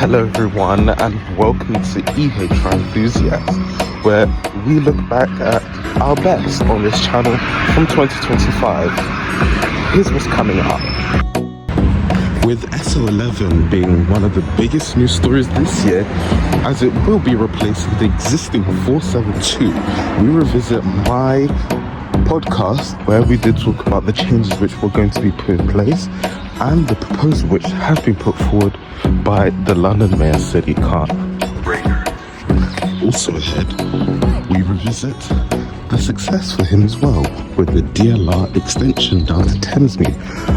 Hello everyone and welcome to EH Enthusiast, where we look back at our best on this channel from 2025. Here's what's coming up. With SO11 being one of the biggest news stories this year, as it will be replacing the existing 472, we revisit my podcast where we did talk about the changes which were going to be put in place and the proposal which has been put forward by the London Mayor Sadiq Khan. Also ahead, we revisit the success for him as well with the DLR extension down to Thamesmead,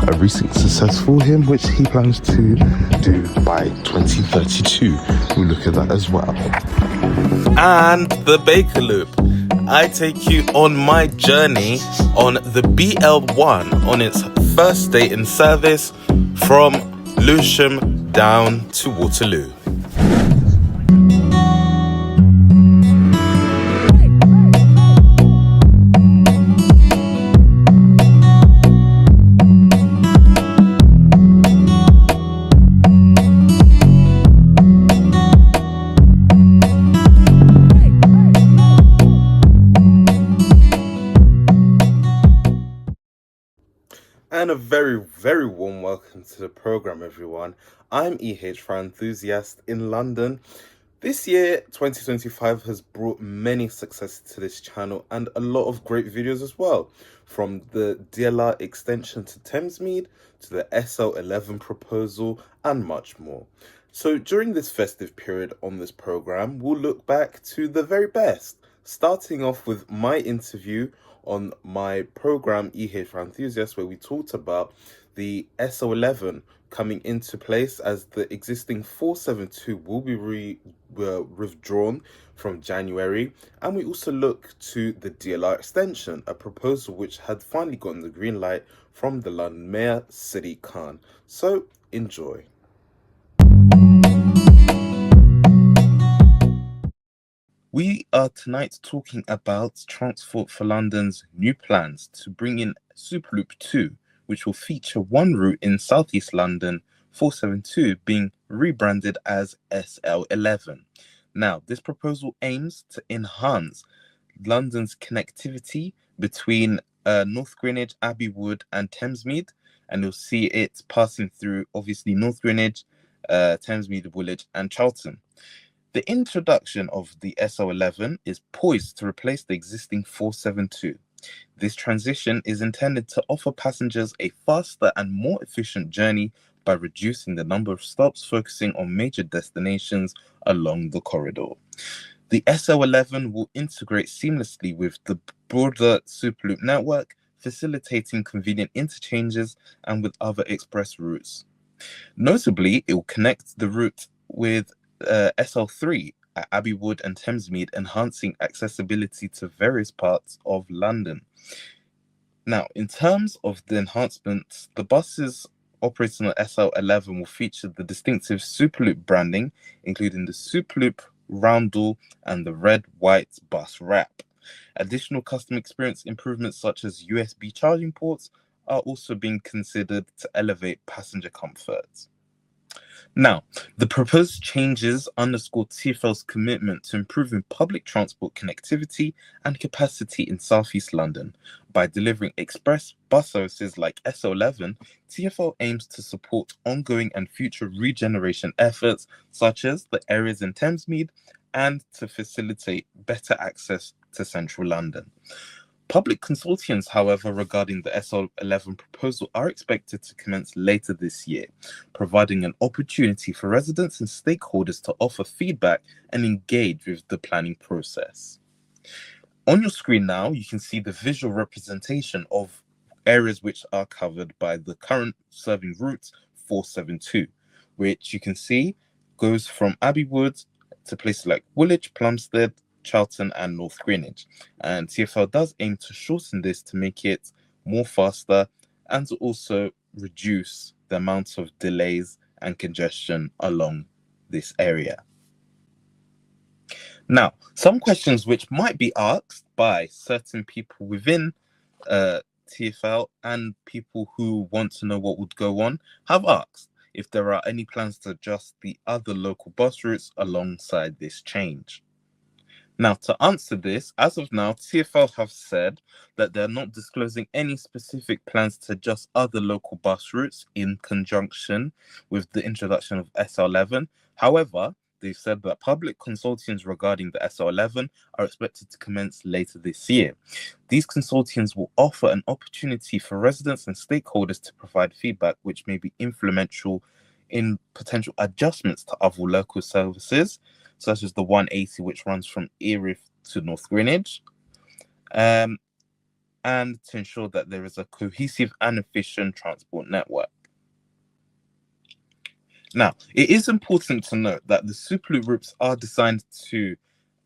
a recent success for him which he plans to do by 2032. We'll look at that as well. And the Baker Loop. I take you on my journey on the BL1 on its first day in service from Lewisham down to Waterloo. And a very, very warm welcome to the program, everyone. I'm EH for Enthusiast in London. This year, 2025, has brought many successes to this channel and a lot of great videos as well. From the DLR extension to Thamesmead, to the SO11 proposal, and much more. So during this festive period on this program, we'll look back to the very best, starting off with my interview on my program EH for Enthusiasts, where we talked about the SO11 coming into place as the existing 472 will be withdrawn from January, and we also look to the DLR extension, a proposal which had finally gotten the green light from the London Mayor Sadiq Khan. So enjoy. We are tonight talking about Transport for London's new plans to bring in Superloop 2, which will feature one route in southeast London, 472 being rebranded as SL11. Now, this proposal aims to enhance London's connectivity between North Greenwich, Abbey Wood and Thamesmead, and you'll see it passing through, obviously, North Greenwich, Thamesmead, Woolwich and Charlton. The introduction of the SO11 is poised to replace the existing 472. This transition is intended to offer passengers a faster and more efficient journey by reducing the number of stops, focusing on major destinations along the corridor. The SO11 will integrate seamlessly with the broader Superloop network, facilitating convenient interchanges and with other express routes. Notably, it will connect the route with SL3 at Abbey Wood and Thamesmead, enhancing accessibility to various parts of London. Now, in terms of the enhancements, the buses operating on SL11 will feature the distinctive Superloop branding, including the Superloop roundel and the red-white bus wrap. Additional customer experience improvements such as USB charging ports are also being considered to elevate passenger comfort. Now, the proposed changes underscore TfL's commitment to improving public transport connectivity and capacity in southeast London. By delivering express bus services like SO11, TfL aims to support ongoing and future regeneration efforts such as the areas in Thamesmead and to facilitate better access to central London. Public consultations, however, regarding the SO11 proposal are expected to commence later this year, providing an opportunity for residents and stakeholders to offer feedback and engage with the planning process. On your screen now, you can see the visual representation of areas which are covered by the current serving route 472, which you can see goes from Abbey Wood to places like Woolwich, Plumstead, Charlton and North Greenwich, and TfL does aim to shorten this to make it more faster and to also reduce the amount of delays and congestion along this area. Now, some questions which might be asked by certain people within TfL and people who want to know what would go on have asked. if there are any plans to adjust the other local bus routes alongside this change. Now, to answer this, as of now, TfL have said that they're not disclosing any specific plans to adjust other local bus routes in conjunction with the introduction of SL11. However, they've said that public consultations regarding the SL11 are expected to commence later this year. These consultations will offer an opportunity for residents and stakeholders to provide feedback which may be influential in potential adjustments to other local services, such as the 180, which runs from Erith to North Greenwich, and to ensure that there is a cohesive and efficient transport network. Now, it is important to note that the Superloop routes are designed to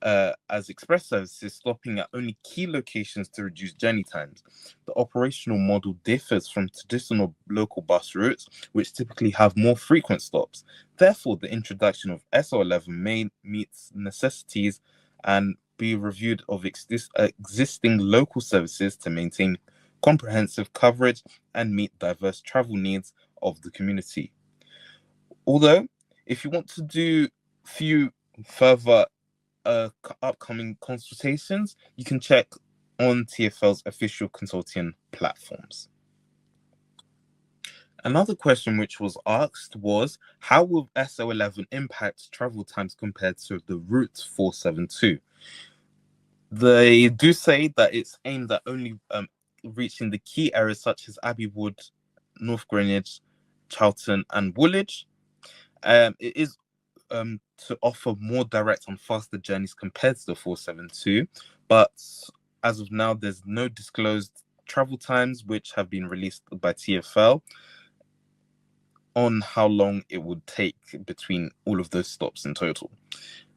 as express services, stopping at only key locations to reduce journey times. The operational model differs from traditional local bus routes, which typically have more frequent stops. Therefore, the introduction of SL11 may meet necessities and be reviewed of existing local services to maintain comprehensive coverage and meet diverse travel needs of the community. Although, if you want to do few further upcoming consultations, you can check on TfL's official consulting platforms. Another question which was asked was, how will SL11 impact travel times compared to the route 472? They do say that it's aimed at only reaching the key areas such as Abbey Wood, North Greenwich, Charlton, and Woolwich. It is to offer more direct and faster journeys compared to the 472, but as of now, there's no disclosed travel times which have been released by TfL on how long it would take between all of those stops in total.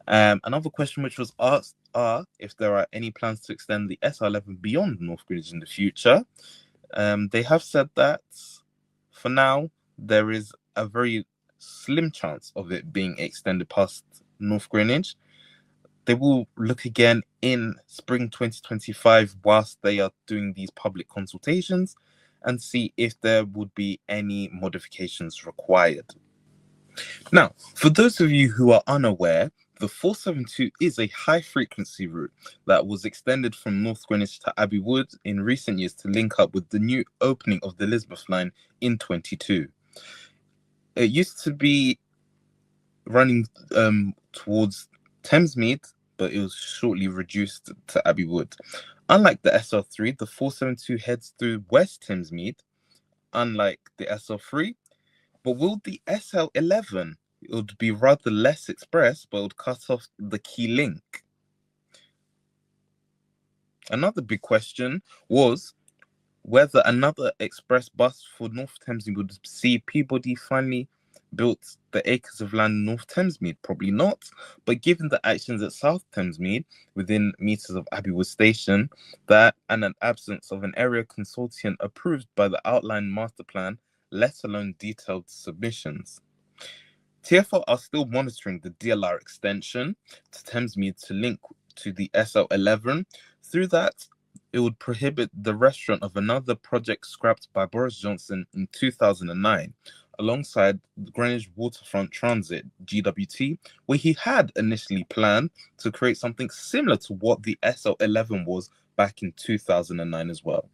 Another question which was asked are if there are any plans to extend the SR11 beyond North Greenwich in the future. They have said that for now, there is a very slim chance of it being extended past North Greenwich. They will look again in spring 2025 whilst they are doing these public consultations and see if there would be any modifications required. Now, for those of you who are unaware, the 472 is a high-frequency route that was extended from North Greenwich to Abbey Wood in recent years to link up with the new opening of the Elizabeth line in 2022. It used to be running towards Thamesmead, but it was shortly reduced to Abbey Wood. Unlike the SL3, the 472 heads through West Thamesmead, unlike the SL3. But will the SL11, it would be rather less express, but it would cut off the key link. Another big question was whether another express bus for North Thamesmead would see Peabody finally built the acres of land in North Thamesmead. Probably not, but given the actions at South Thamesmead within meters of Abbey Wood Station, that and an absence of an area consortium approved by the outline master plan, let alone detailed submissions. TfL are still monitoring the DLR extension to Thamesmead to link to the SL11. Through that, it would prohibit the restaurant of another project scrapped by Boris Johnson in 2009, alongside the Greenwich Waterfront Transit, GWT, where he had initially planned to create something similar to what the SL11 was back in 2009 as well.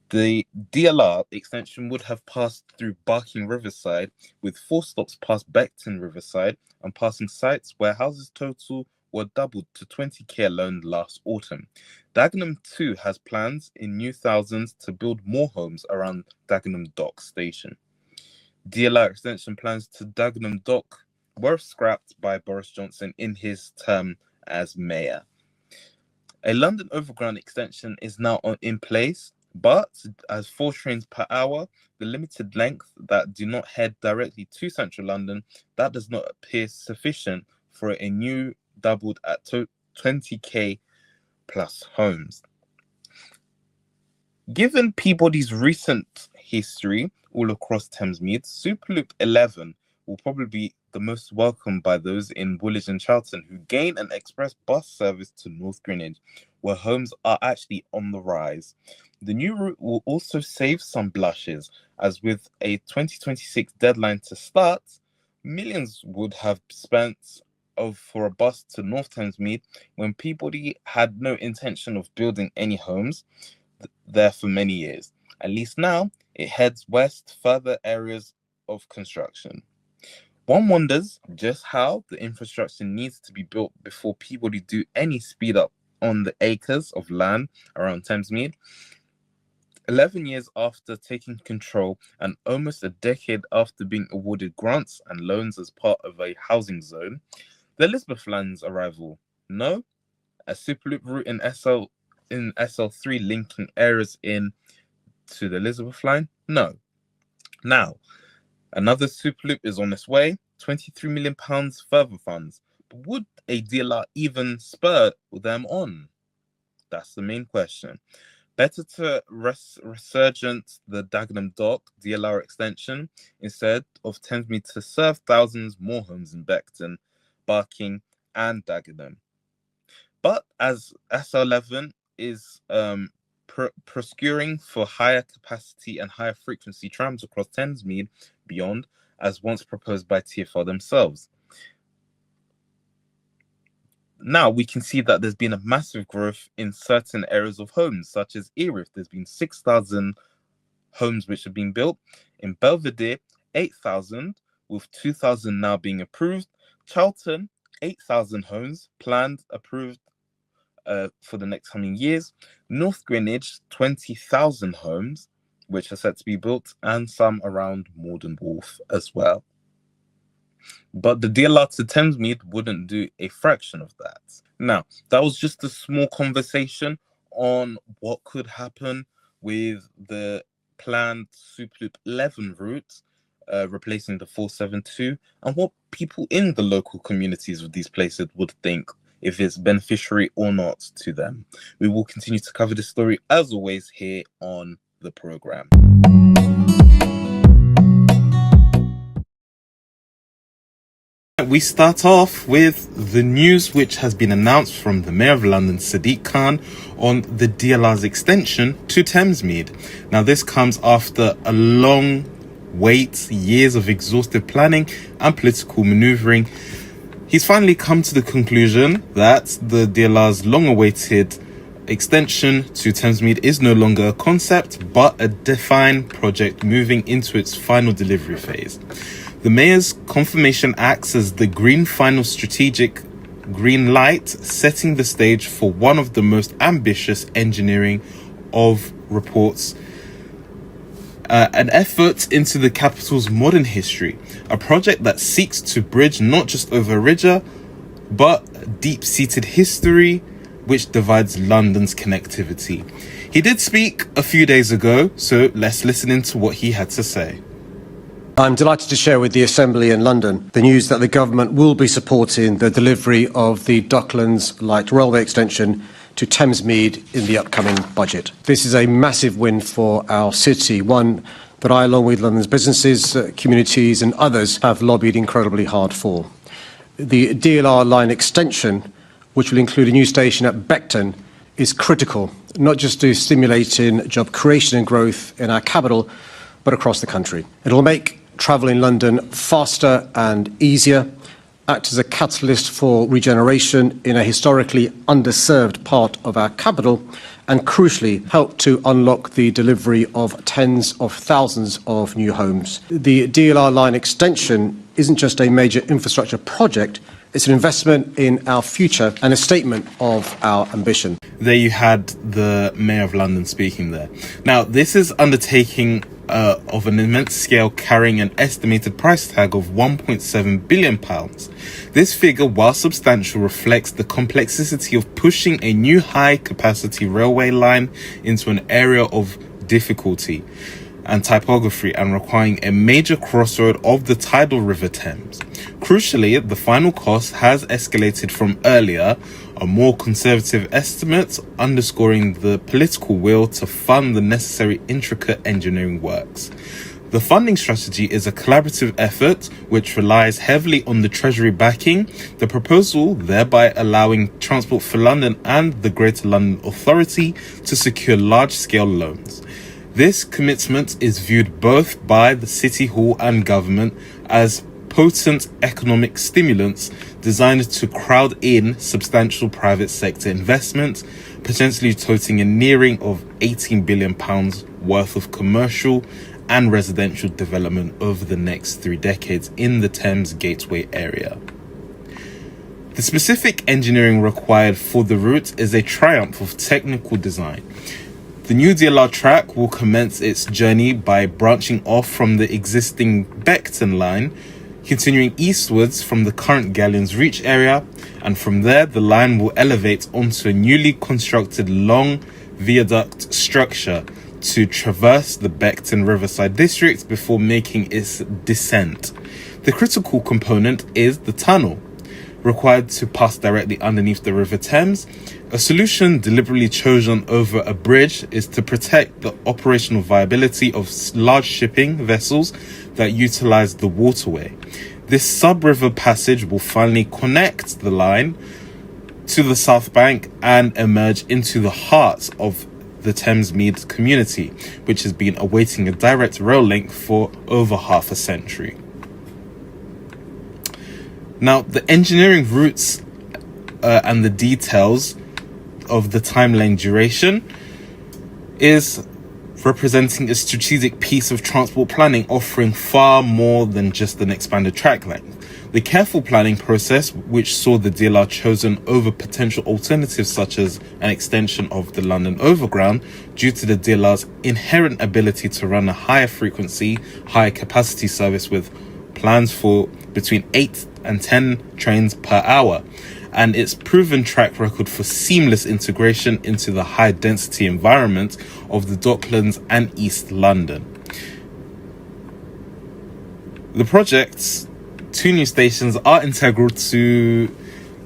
The DLR extension would have passed through Barking Riverside, with 4 stops past Beckton Riverside and passing sites where houses total were doubled to 20k alone last autumn. Dagenham 2 has plans in New Thousands to build more homes around Dagenham Dock Station. DLR extension plans to Dagenham Dock were scrapped by Boris Johnson in his term as mayor. A London Overground extension is now in place, but as 4 trains per hour, the limited length that do not head directly to central London, that does not appear sufficient for a new doubled at 20k plus homes. Given Peabody's recent history all across Thamesmead, Superloop 11 will probably be the most welcomed by those in Woolwich and Charlton who gain an express bus service to North Greenwich, where homes are actually on the rise. The new route will also save some blushes, as with a 2026 deadline to start, millions would have spent for a bus to North Thamesmead when Peabody had no intention of building any homes there for many years. At least now, it heads west, further areas of construction. One wonders just how the infrastructure needs to be built before Peabody do any speed up on the acres of land around Thamesmead. 11 years after taking control and almost a decade after being awarded grants and loans as part of a housing zone, the Elizabeth line's arrival. No, a Superloop route in SL3 linking areas in to the Elizabeth line? No. Now, another Superloop is on its way, £23 million further funds. But would a DLR even spur them on? That's the main question. Better to resurgent the Dagenham Dock DLR extension instead of Thamesmead to serve thousands more homes in Beckton, Barking, and Dagenham. But as SL11 is procuring for higher capacity and higher frequency trams across Thamesmead beyond, as once proposed by TfL themselves. Now we can see that there's been a massive growth in certain areas of homes, such as Erith. There's been 6,000 homes which have been built. In Belvedere, 8,000, with 2,000 now being approved. Charlton, 8,000 homes planned, approved for the next coming years. North Greenwich, 20,000 homes, which are set to be built, and some around Morden Wharf as well. But the DLR to Thamesmead wouldn't do a fraction of that. Now, that was just a small conversation on what could happen with the planned Superloop 11 route, replacing the 472, and what people in the local communities of these places would think, if it's beneficiary or not to them. We will continue to cover this story, as always, here on the program. We start off with the news which has been announced from the Mayor of London, Sadiq Khan, on the DLR's extension to Thamesmead. Now, this comes after a long wait, years of exhaustive planning and political manoeuvring. He's finally come to the conclusion that the DLR's long-awaited extension to Thamesmead is no longer a concept, but a defined project moving into its final delivery phase. The Mayor's confirmation acts as the final strategic green light, setting the stage for one of the most ambitious engineering of reports, an effort into the capital's modern history, a project that seeks to bridge not just over a ridge, but deep-seated history which divides London's connectivity. He did speak a few days ago, so let's listen into what he had to say. I'm delighted to share with the Assembly in London the news that the government will be supporting the delivery of the Docklands Light Railway extension to Thamesmead in the upcoming budget. This is a massive win for our city, one that I, along with London's businesses, communities and others, have lobbied incredibly hard for. The DLR line extension, which will include a new station at Beckton, is critical, not just to stimulating job creation and growth in our capital, but across the country. It will make travel in London faster and easier, act as a catalyst for regeneration in a historically underserved part of our capital, and crucially help to unlock the delivery of tens of thousands of new homes. The DLR line extension isn't just a major infrastructure project, it's an investment in our future and a statement of our ambition. There you had the Mayor of London speaking there. Now, this is undertaking of an immense scale, carrying an estimated price tag of £1.7 billion. This figure, while substantial, reflects the complexity of pushing a new high-capacity railway line into an area of difficulty and typography and requiring a major crossroad of the tidal River Thames. Crucially, the final cost has escalated from earlier, a more conservative estimate, underscoring the political will to fund the necessary intricate engineering works. The funding strategy is a collaborative effort which relies heavily on the Treasury backing, the proposal thereby allowing Transport for London and the Greater London Authority to secure large-scale loans. This commitment is viewed both by the City Hall and government as potent economic stimulants designed to crowd in substantial private sector investment, potentially totaling a nearing of £18 billion worth of commercial and residential development over the next 3 decades in the Thames Gateway area. The specific engineering required for the route is a triumph of technical design. The new DLR track will commence its journey by branching off from the existing Beckton line, continuing eastwards from the current Galleons Reach area, and from there the line will elevate onto a newly constructed long viaduct structure to traverse the Beckton Riverside district before making its descent. The critical component is the tunnel, required to pass directly underneath the River Thames. A solution deliberately chosen over a bridge is to protect the operational viability of large shipping vessels that utilize the waterway. This sub-river passage will finally connect the line to the South Bank and emerge into the heart of the Thamesmead community, which has been awaiting a direct rail link for over half a century. Now, the engineering routes and the details of the timeline duration is representing a strategic piece of transport planning offering far more than just an expanded track length. The careful planning process, which saw the DLR chosen over potential alternatives such as an extension of the London Overground due to the DLR's inherent ability to run a higher frequency, higher capacity service with plans for between 8 and 10 trains per hour, and its proven track record for seamless integration into the high density environment of the Docklands and East London. The project's 2 new stations are integral to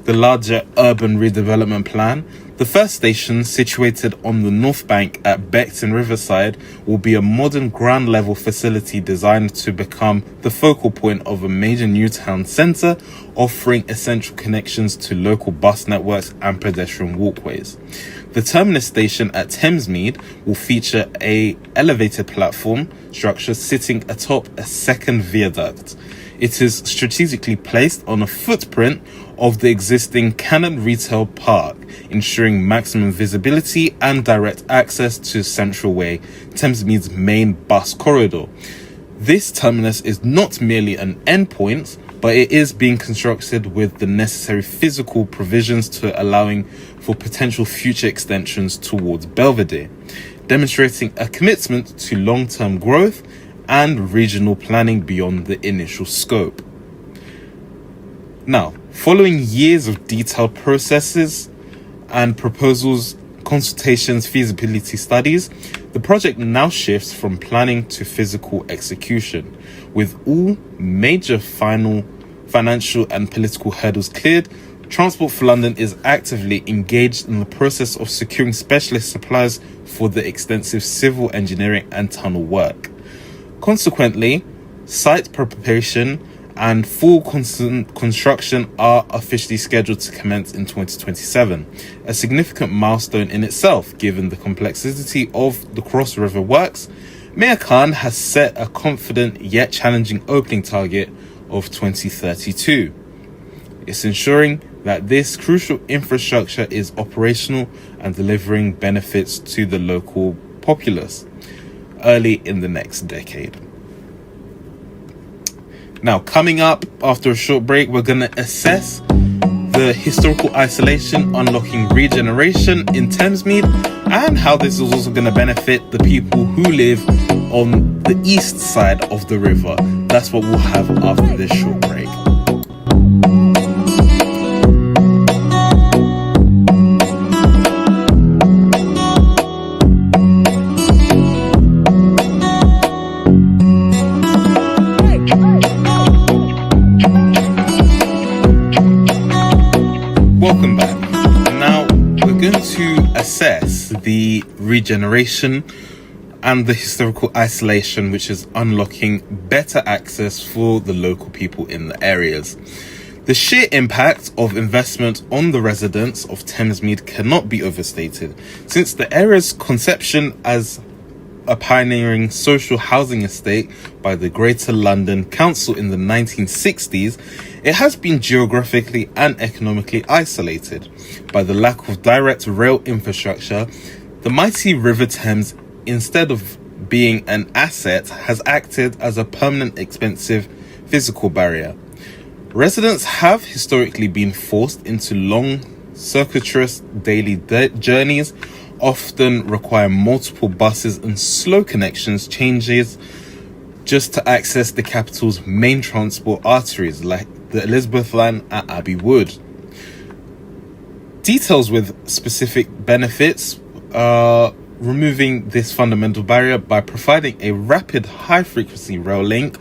the larger urban redevelopment plan. The first station, situated on the North Bank at Beckton Riverside, will be a modern ground level facility designed to become the focal point of a major new town centre, offering essential connections to local bus networks and pedestrian walkways. The terminus station at Thamesmead will feature a elevated platform structure sitting atop a second viaduct. It is strategically placed on a footprint of the existing Cannon Retail Park, ensuring maximum visibility and direct access to Central Way, Thamesmead's main bus corridor. This terminus is not merely an endpoint, but it is being constructed with the necessary physical provisions to allowing for potential future extensions towards Belvedere, demonstrating a commitment to long-term growth and regional planning beyond the initial scope. Now, following years of detailed processes and proposals, consultations, feasibility studies, the project now shifts from planning to physical execution. With all major financial and political hurdles cleared, Transport for London is actively engaged in the process of securing specialist suppliers for the extensive civil engineering and tunnel work. Consequently, site preparation and full construction are officially scheduled to commence in 2027, a significant milestone in itself given the complexity of the Cross River works. Mayor Khan has set a confident yet challenging opening target of 2032. It's ensuring that this crucial infrastructure is operational and delivering benefits to the local populace early in the next decade. Now, coming up after a short break, we're going to assess the historical isolation, unlocking regeneration in Thamesmead, and how this is also going to benefit the people who live on the east side of the river. That's what we'll have after this short break. Welcome back. Now we're going to assess the regeneration and the historical isolation, which is unlocking better access for the local people in the areas. The sheer impact of investment on the residents of Thamesmead cannot be overstated, since the area's conception as a pioneering social housing estate by the Greater London Council in the 1960s, it has been geographically and economically isolated. By the lack of direct rail infrastructure, the mighty River Thames, instead of being an asset, has acted as a permanent, expensive physical barrier. Residents have historically been forced into long, circuitous daily journeys, often require multiple buses and slow connections changes just to access the capital's main transport arteries, like the Elizabeth line at Abbey Wood. Details with specific benefits removing this fundamental barrier by providing a rapid high-frequency rail link.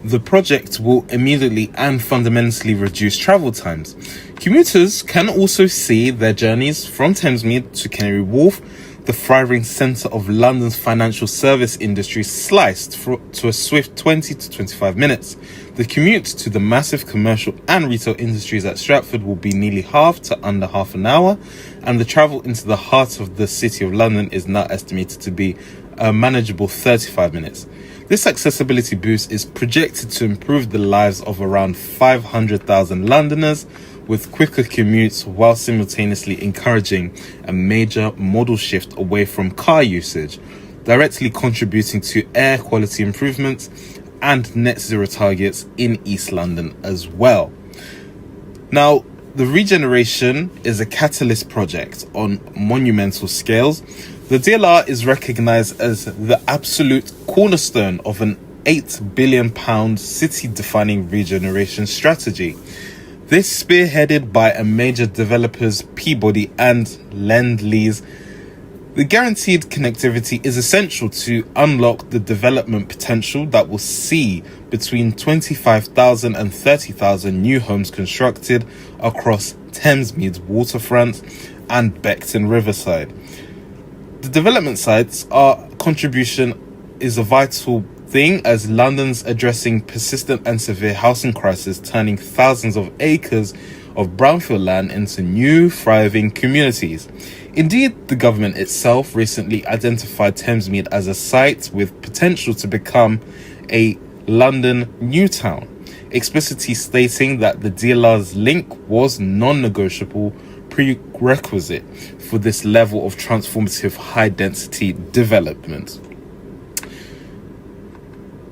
The project will immediately and fundamentally reduce travel times. Commuters can also see their journeys from Thamesmead to Canary Wharf, the thriving centre of London's financial service industry, sliced to a swift 20 to 25 minutes. The commute to the massive commercial and retail industries at Stratford will be nearly half to under half an hour, and the travel into the heart of the City of London is now estimated to be a manageable 35 minutes. This accessibility boost is projected to improve the lives of around 500,000 Londoners with quicker commutes, while simultaneously encouraging a major modal shift away from car usage, directly contributing to air quality improvements and net zero targets in East London as well. Now, the regeneration is a catalyst project on monumental scales. The DLR is recognised as the absolute cornerstone of an £8 billion city-defining regeneration strategy. This, spearheaded by a major developers Peabody and Lend-Lease, the guaranteed connectivity is essential to unlock the development potential that will see between 25,000 and 30,000 new homes constructed across Thamesmead's waterfront and Beckton Riverside. The development sites, our contribution is a vital thing as London's addressing persistent and severe housing crisis, turning thousands of acres of brownfield land into new thriving communities. Indeed, the government itself recently identified Thamesmead as a site with potential to become a London new town, explicitly stating that the DLR's link was non-negotiable prerequisite for this level of transformative high-density development.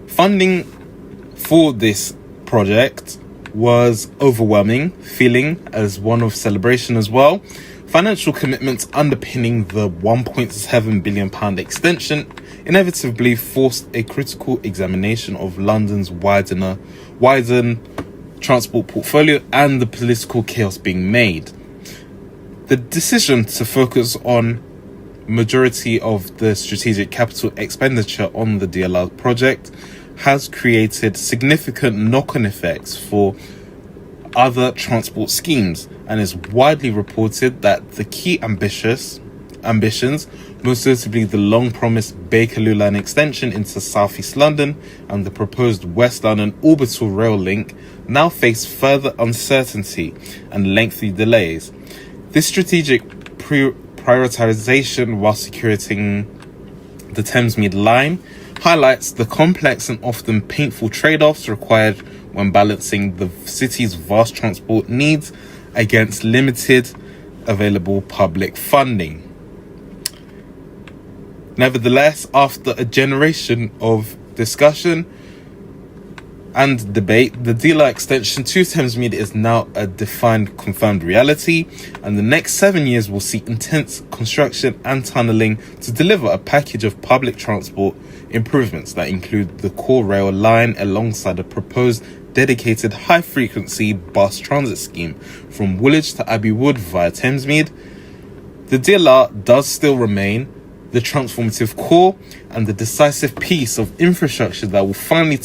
Funding for this project was overwhelming, feeling as one of celebration as well. Financial commitments underpinning the £1.7 billion extension inevitably forced a critical examination of London's widened transport portfolio and the political chaos being made. The decision to focus on majority of the strategic capital expenditure on the DLR project has created significant knock-on effects for other transport schemes, and is widely reported that the key ambitions, most notably the long-promised Bakerloo line extension into South East London and the proposed West London orbital rail link, now face further uncertainty and lengthy delays. This strategic prioritization while securing the Thamesmead line highlights the complex and often painful trade-offs required when balancing the city's vast transport needs against limited available public funding. Nevertheless, after a generation of discussion and debate, the DLR extension to Thamesmead is now a defined, confirmed reality, and the next 7 years will see intense construction and tunnelling to deliver a package of public transport improvements that include the core rail line alongside a proposed dedicated high-frequency bus transit scheme from Woolwich to Abbey Wood via Thamesmead. The DLR does still remain the transformative core and the decisive piece of infrastructure that will finally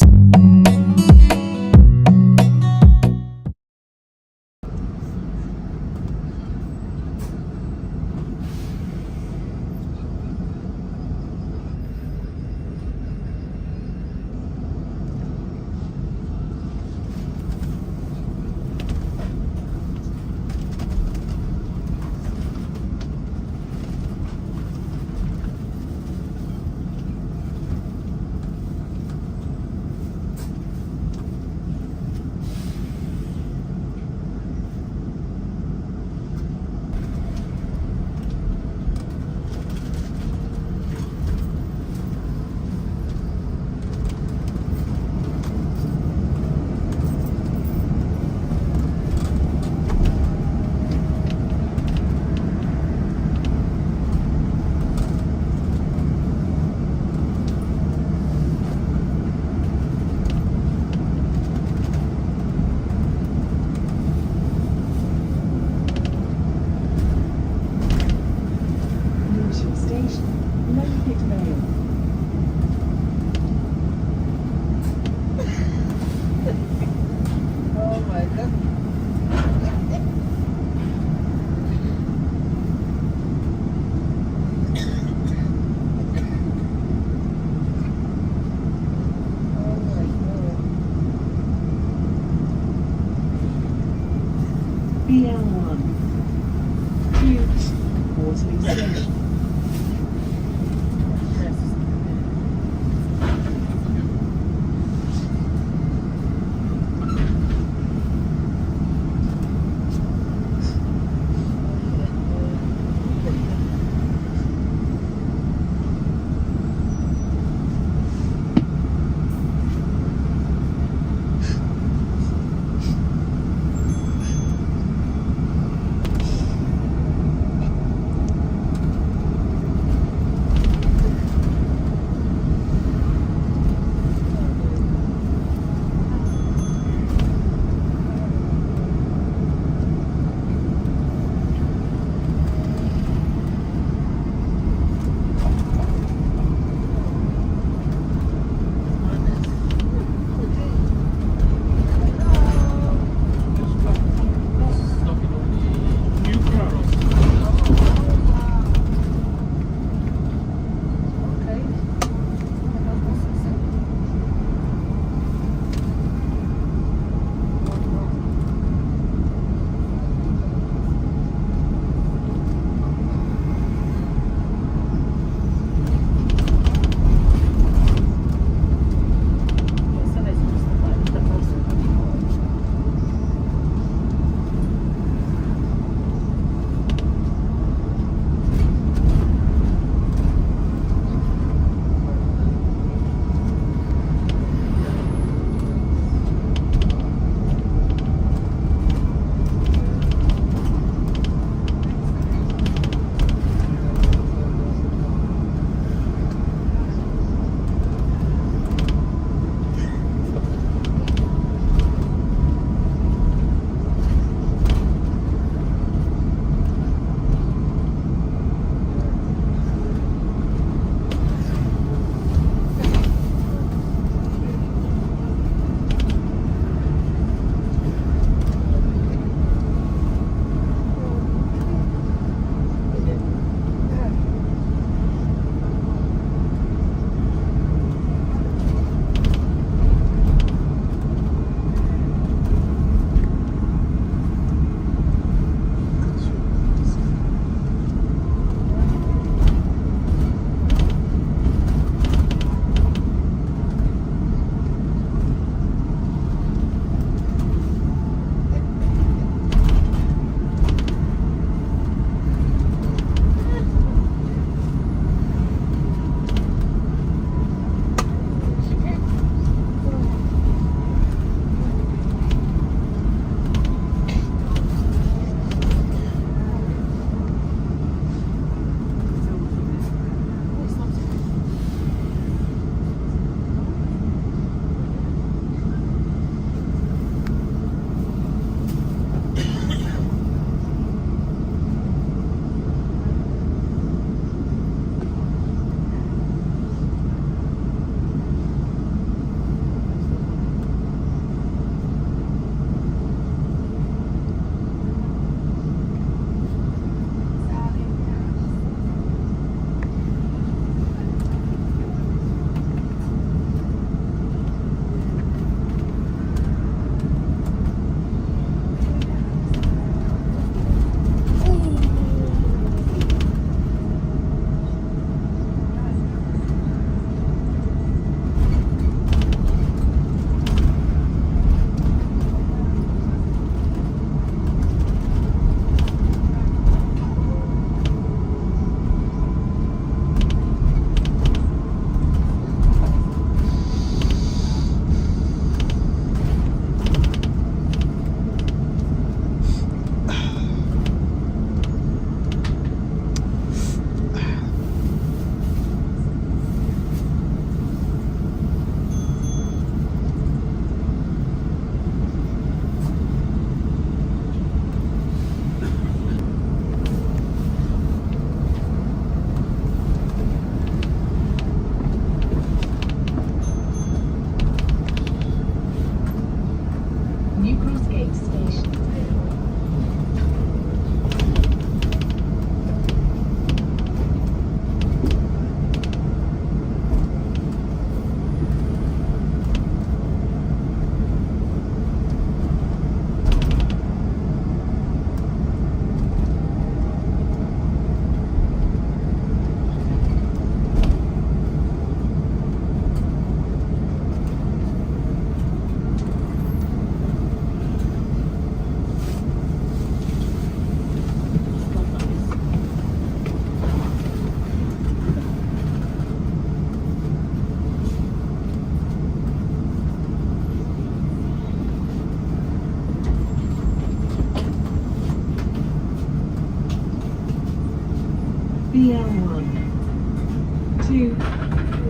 TL1 to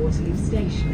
Waterloo Station.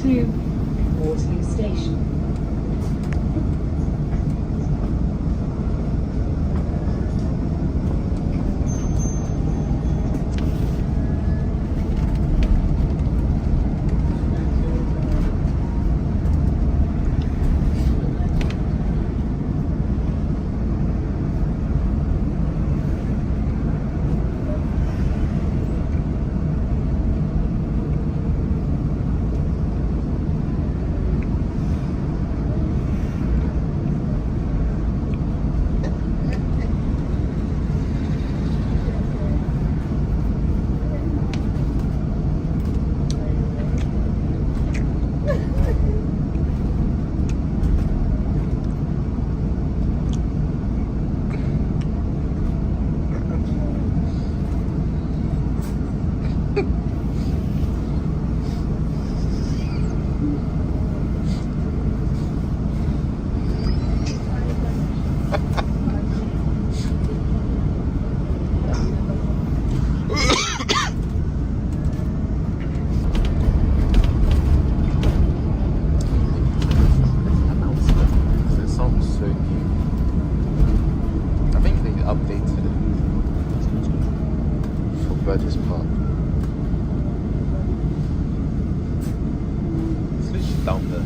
To Waterloo Station. Burgess Park. It's literally down there.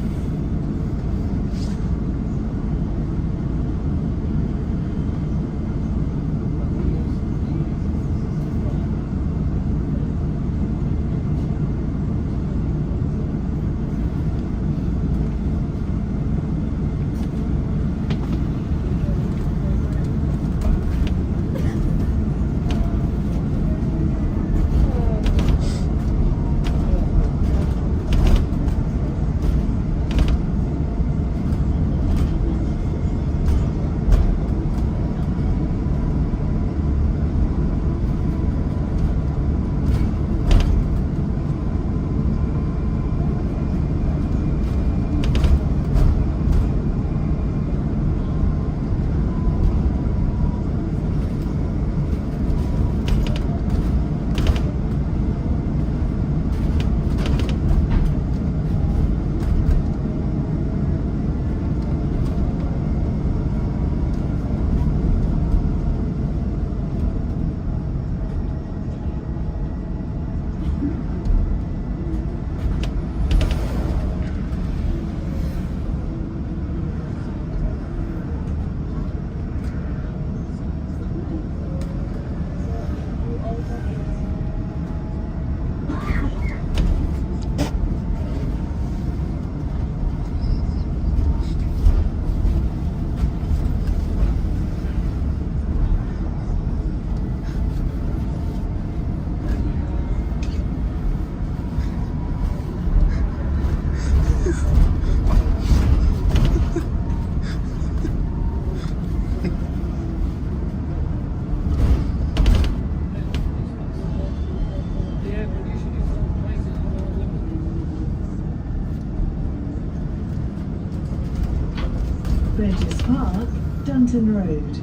Hunton Road.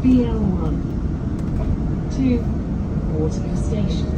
BL1 to Waterloo Station.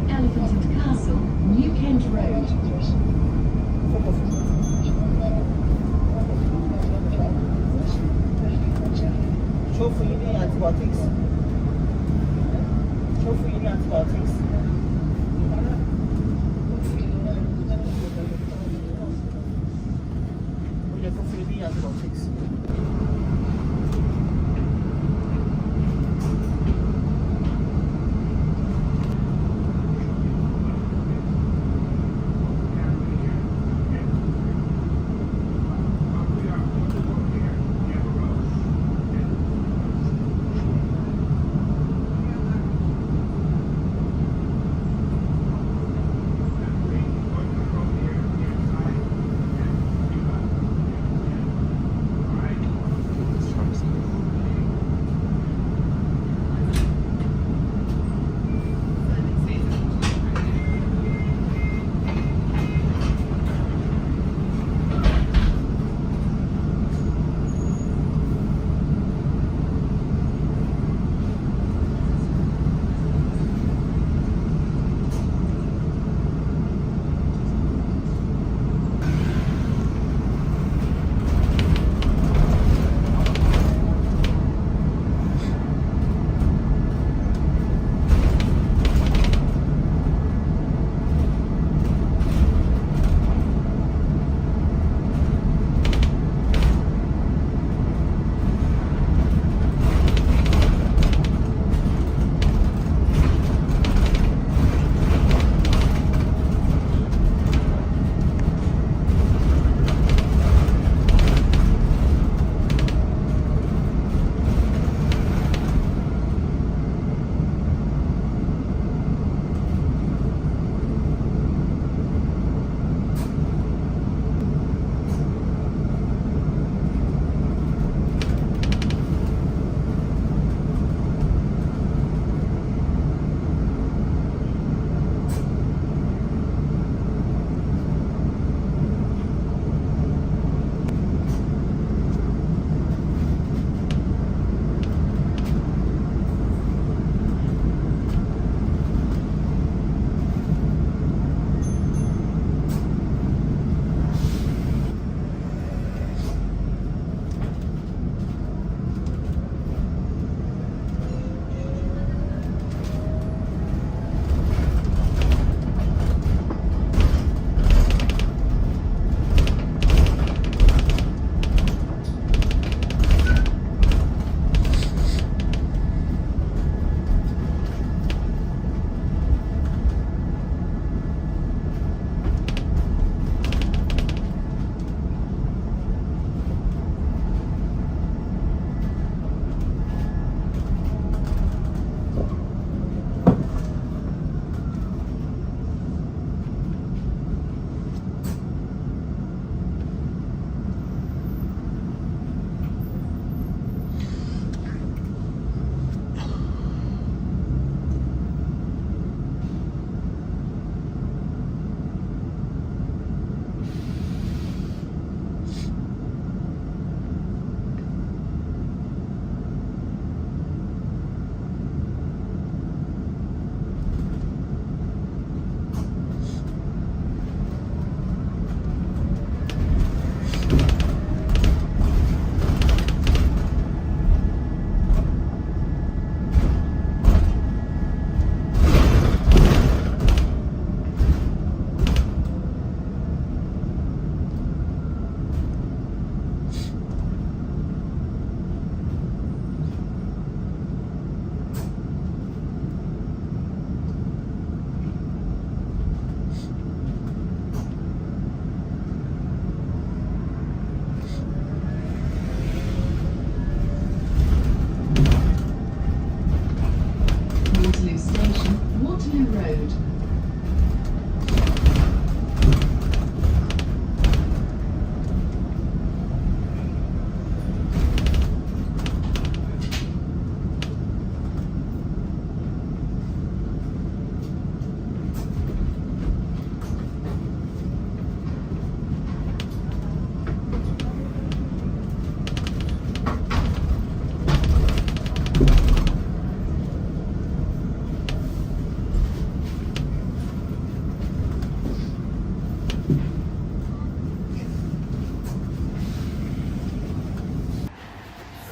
Elephant and Castle, New Kent Road. Hopefully you need antibiotics. Hopefully you need antibiotics. Hopefully you need antibiotics.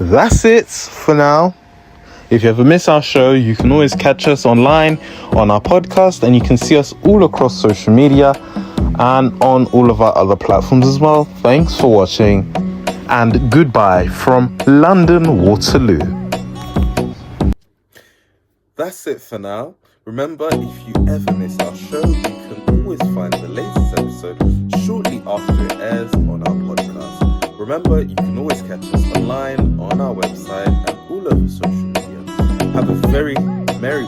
That's it for now. If you ever miss our show, you can always catch us online on our podcast, and you can see us all across social media and on all of our other platforms as well. Thanks for watching, and goodbye from London Waterloo. That's it for now. Remember, if you ever miss our show, you can always find the latest episode shortly after it airs on our podcast. Remember, you can always catch us online on our website and all over social media. Have a very Merry